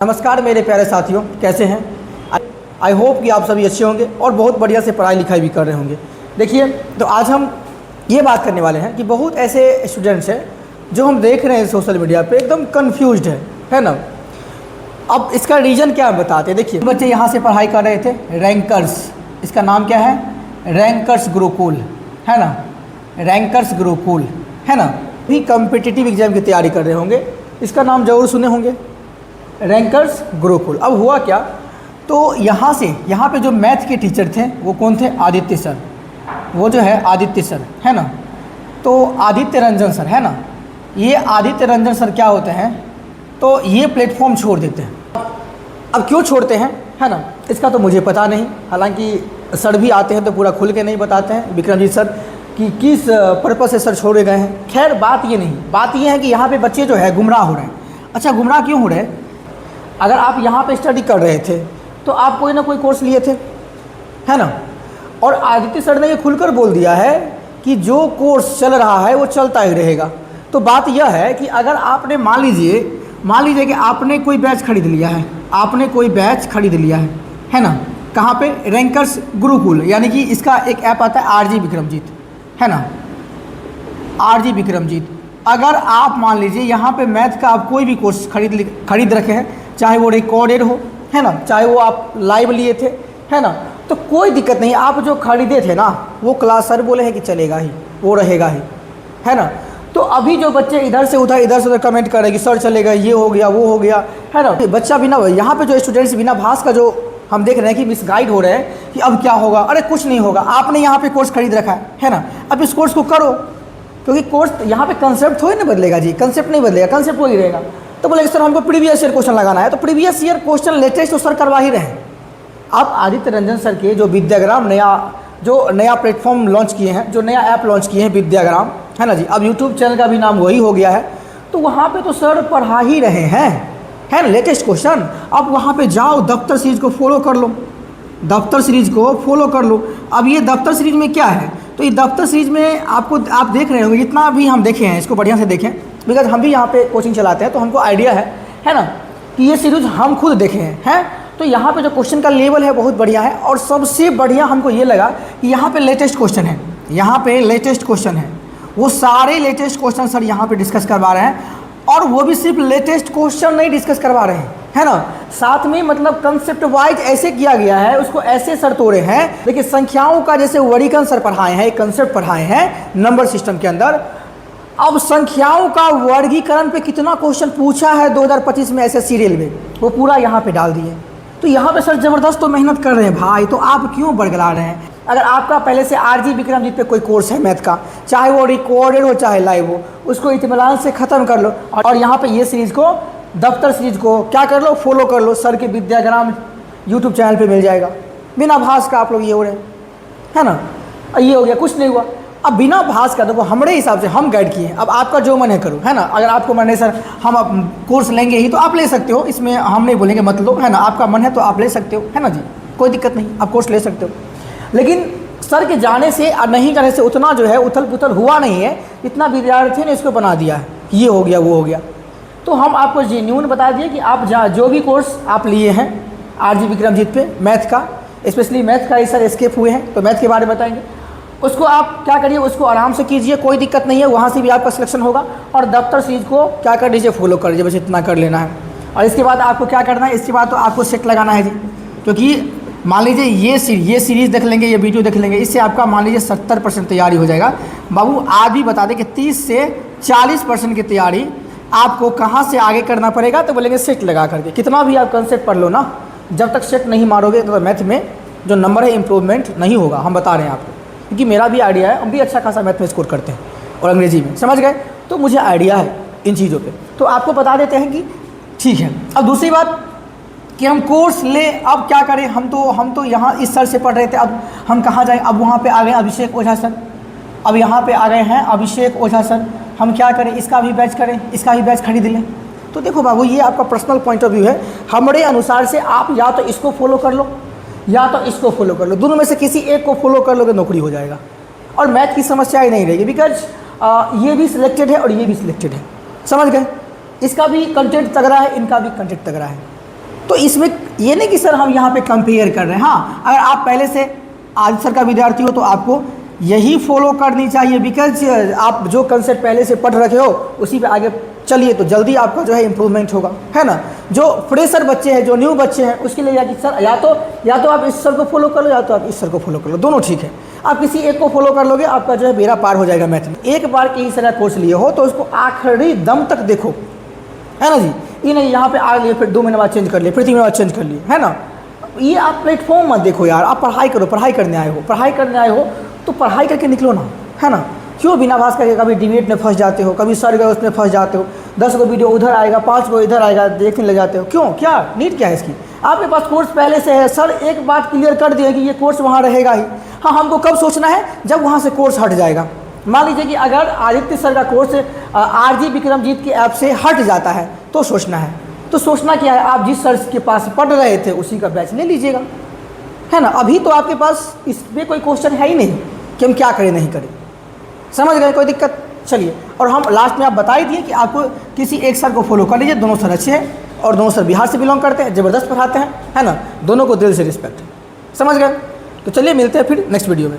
नमस्कार मेरे प्यारे साथियों, कैसे हैं? आई होप कि आप सभी अच्छे होंगे और बहुत बढ़िया से पढ़ाई लिखाई भी कर रहे होंगे। देखिए, तो आज हम ये बात करने वाले हैं कि बहुत ऐसे स्टूडेंट्स हैं जो हम देख रहे हैं सोशल मीडिया पे एकदम कंफ्यूज्ड है ना। अब इसका रीज़न क्या बताते हैं। देखिए, बच्चे यहाँ से पढ़ाई कर रहे थे रैंकर्स, इसका नाम क्या है? रैंकर्स गुरुकुल, है ना। रैंकर्स गुरुकुल, है ना। भी कॉम्पिटिटिव एग्जाम की तैयारी कर रहे होंगे, इसका नाम ज़रूर सुने होंगे, रैंकर्स गुरुकुल। अब हुआ क्या, तो यहाँ पे जो मैथ के टीचर थे वो कौन थे? आदित्य सर, वो जो है आदित्य सर, है ना। तो आदित्य रंजन सर, है ना। ये आदित्य रंजन सर क्या होते हैं, तो ये प्लेटफॉर्म छोड़ देते हैं। अब क्यों छोड़ते हैं, है ना, इसका तो मुझे पता नहीं। हालांकि सर भी आते हैं तो पूरा खुल के नहीं बताते हैं विक्रमजीत सर कि किस पर्पज़ से सर छोड़े गए हैं। खैर, बात ये नहीं, बात ये है कि यहाँ पे बच्चे जो है गुमराह हो रहे हैं। अच्छा, गुमराह क्यों हो रहे हैं? अगर आप यहाँ पे स्टडी कर रहे थे तो आप कोई ना कोई कोर्स लिए थे, है ना। और आदित्य सर ने ये खुलकर बोल दिया है कि जो कोर्स चल रहा है वो चलता ही रहेगा। तो बात यह है कि अगर आपने मान लीजिए कि आपने कोई बैच खरीद लिया है, है ना। कहाँ पे? रैंकर्स गुरुकुल, यानी कि इसका एक ऐप आता है आरजी विक्रमजीत, है ना, आरजी विक्रमजीत। अगर आप मान लीजिए यहाँ पे मैथ का आप कोई भी कोर्स खरीद रखे हैं, चाहे वो रिकॉर्डेड हो, है ना, चाहे वो आप लाइव लिए थे, है ना, तो कोई दिक्कत नहीं। आप जो खरीदे थे ना, वो क्लास सर बोले हैं कि चलेगा ही, वो रहेगा ही, है ना। तो अभी जो बच्चे इधर से उधर कमेंट कर रहे हैं कि सर चलेगा, ये हो गया, वो हो गया, है ना। बच्चा बिना, यहाँ पे जो स्टूडेंट्स बिना भास का जो हम देख रहे हैं कि मिसगाइड हो रहे हैं कि अब क्या होगा। अरे कुछ नहीं होगा, आपने यहाँ पे कोर्स खरीद रखा है ना। अब इस कोर्स को करो, क्योंकि कोर्स यहाँ पे कंसेप्ट थोड़ी ना बदलेगा जी, कंसेप्ट नहीं बदलेगा, कंसेप्ट वही रहेगा। तो बोले सर हमको प्रीवियस ईयर क्वेश्चन लगाना है, तो प्रीवियस ईयर क्वेश्चन लेटेस्ट तो सर करवा ही रहे हैं। आप आदित्य रंजन सर के जो विद्याग्राम नया प्लेटफॉर्म लॉन्च किए हैं, जो नया ऐप लॉन्च किए हैं विद्याग्राम, है ना जी। अब यूट्यूब चैनल का भी नाम वही हो गया है। तो वहाँ पे तो सर पढ़ा ही रहे हैं, है ना, लेटेस्ट क्वेश्चन। अब वहाँ पे जाओ, दफ्तर सीरीज को फॉलो कर लो, अब ये दफ्तर सीरीज में क्या है, तो ये दफ्तर सीरीज में आप देख रहे होंगे, जितना भी हम देखे हैं इसको बढ़िया से देखें, बिकॉज हम भी यहाँ पे कोचिंग चलाते हैं तो हमको आइडिया है ना, कि ये सीरीज हम खुद देखे हैं। तो यहाँ पे जो क्वेश्चन का लेवल है बहुत बढ़िया है। और सबसे बढ़िया हमको ये लगा कि यहाँ पे लेटेस्ट क्वेश्चन है, वो सारे लेटेस्ट क्वेश्चन सर यहाँ पे डिस्कस करवा रहे हैं। और वो भी सिर्फ लेटेस्ट क्वेश्चन नहीं डिस्कस करवा रहे हैं, है ना, साथ में मतलब कंसेप्ट वाइज ऐसे किया गया है, उसको ऐसे सर तोड़े हैं। देखिए, संख्याओं का जैसे वर्गीकरण सर पढ़ाए हैं, एक कंसेप्ट पढ़ाए हैं नंबर सिस्टम के अंदर। अब संख्याओं का वर्गीकरण पे कितना क्वेश्चन पूछा है 2025 में एसएससी रेलवे, वो पूरा यहाँ पे डाल दिए। तो यहाँ पे सर ज़बरदस्त तो मेहनत कर रहे हैं भाई, तो आप क्यों बरगला रहे हैं? अगर आपका पहले से आरजी विक्रमजीत पे कोई कोर्स है मैथ का, चाहे वो रिकॉर्डेड हो चाहे लाइव हो, उसको इत्मीनान से ख़त्म कर लो। और यहाँ पे ये सीरीज़ को, दफ्तर सीरीज को क्या कर लो, फॉलो कर लो। सर के विद्याग्राम यूट्यूब चैनल पे मिल जाएगा। बिना भास का आप लोग ये हो रहे हैं, है ना। ये हो गया, कुछ नहीं हुआ। अब बिना भास का देखो, हमारे हिसाब से हम गाइड किए, अब आपका जो मन है करो, है ना। अगर आपको मन है सर हम कोर्स लेंगे ही, तो आप ले सकते हो, इसमें हम नहीं बोलेंगे मत लो, है ना। आपका मन है तो आप ले सकते हो, है ना जी, कोई दिक्कत नहीं, आप कोर्स ले सकते हो। लेकिन सर के जाने से और नहीं जाने से उतना जो है उथल पुथल हुआ नहीं है, इतना विद्यार्थी ने इसको बना दिया है, ये हो गया वो हो गया। तो हम आपको जेन्युइन बता दिए कि आप जो भी कोर्स आप लिए हैं आरजी विक्रमजीत पे मैथ का, स्पेशली मैथ का, सर एस्केप हुए हैं तो मैथ के बारे में बताएंगे, उसको आप क्या करिए, उसको आराम से कीजिए, कोई दिक्कत नहीं है, वहाँ से भी आपका सिलेक्शन होगा। और दफ्तर सीरीज को क्या कर लीजिए, फॉलो कर लीजिए, बस इतना कर लेना है। और इसके बाद आपको क्या करना है, इसके बाद तो आपको सेट लगाना है जी, क्योंकि मान लीजिए ये सीरीज़ देख लेंगे, ये वीडियो देख लेंगे, इससे आपका मान लीजिए 70% तैयारी हो जाएगा। बाबू आज भी बता दें कि 30 से 40% की तैयारी आपको कहाँ से आगे करना पड़ेगा, तो बोलेंगे सेट लगा करके। कितना भी आप कंसेप्ट पढ़ लो ना, जब तक सेट नहीं मारोगे तो मैथ में जो नंबर है इम्प्रूवमेंट नहीं होगा। हम बता रहे हैं आपको, क्योंकि मेरा भी आइडिया है, हम भी अच्छा खासा मैथ में स्कोर करते हैं और अंग्रेजी में, समझ गए। तो मुझे आइडिया है इन चीज़ों पे, तो आपको बता देते हैं कि ठीक है। अब दूसरी बात कि हम कोर्स ले, अब क्या करें, हम तो यहाँ इस सर से पढ़ रहे थे, अब हम कहाँ जाएँ? अब वहाँ पे आ गए अभिषेक ओझा सर, अब यहाँ पे आ गए हैं अभिषेक ओझा सर, हम क्या करें, इसका भी बैच करें, इसका भी बैच खरीद लें। तो देखो बाबू, ये आपका पर्सनल पॉइंट ऑफ व्यू है। हमारे अनुसार से आप या तो इसको फॉलो कर लो या तो इसको फॉलो कर लो, दोनों में से किसी एक को फॉलो कर लोगे, नौकरी हो जाएगा और मैथ की समस्या ही नहीं रहेगी। बिकॉज ये भी सिलेक्टेड है और ये भी सिलेक्टेड है, समझ गए। इसका भी कंटेंट तगड़ा है, इनका भी कंटेंट तगड़ा है। तो इसमें ये नहीं कि सर हम यहाँ पे कंपेयर कर रहे हैं। हाँ, अगर आप पहले से आदित्य सर का विद्यार्थी हो तो आपको यही फॉलो करनी चाहिए, बिकॉज आप जो कंसेप्ट पहले से पढ़ रखे हो उसी पे आगे चलिए तो जल्दी आपका जो है इम्प्रूवमेंट होगा, है ना। जो फ्रेशर बच्चे हैं, जो न्यू बच्चे हैं, उसके लिए कि सर या तो आप इस सर को फॉलो कर लो या तो आप इस सर को फॉलो कर लो, दोनों ठीक है। आप किसी एक को फॉलो कर लोगे, आपका जो है बेड़ा पार हो जाएगा मैथ में। एक बार के इस तरह कोर्स लिए हो तो उसको आखिरी दम तक देखो, है ना जी। ये नहीं यहाँ पे आ लिए फिर 2 महीने बाद चेंज कर लिए, फिर 3 महीने बाद चेंज कर लिए, है ना। ये आप प्लेटफॉर्म मत देखो यार, आप पढ़ाई करो, पढ़ाई करने आए हो तो पढ़ाई करके निकलो ना, है ना। क्यों बिना भाष करके कभी डिबेट में फंस जाते हो, कभी सर गए उसमें फंस जाते हो, 10 गो वीडियो उधर आएगा, 5 गो इधर आएगा, देखने लग जाते हो। क्यों, क्या नीड क्या है इसकी? आपके पास कोर्स पहले से है, सर एक बात क्लियर कर दिए कि ये कोर्स वहाँ रहेगा ही। हाँ, हमको कब सोचना है? जब वहाँ से कोर्स हट जाएगा। मान लीजिए कि अगर आदित्य सर का कोर्स RG विक्रमजीत की ऐप से हट जाता है तो सोचना है। तो सोचना क्या है, आप जिस सर के पास पढ़ रहे थे उसी का बैच ले लीजिएगा, है ना। अभी तो आपके पास इस पर कोई क्वेश्चन है ही नहीं कि हम क्या करें नहीं करें, समझ गए? कोई दिक्कत? चलिए, और हम लास्ट में आप बता ही दिए कि आपको किसी एक सर को फॉलो कर लीजिए, दोनों सर अच्छे हैं और दोनों सर बिहार से बिलोंग करते हैं, ज़बरदस्त पढ़ाते हैं, है ना। दोनों को दिल से रिस्पेक्ट, समझ गए? तो चलिए मिलते हैं फिर नेक्स्ट वीडियो में।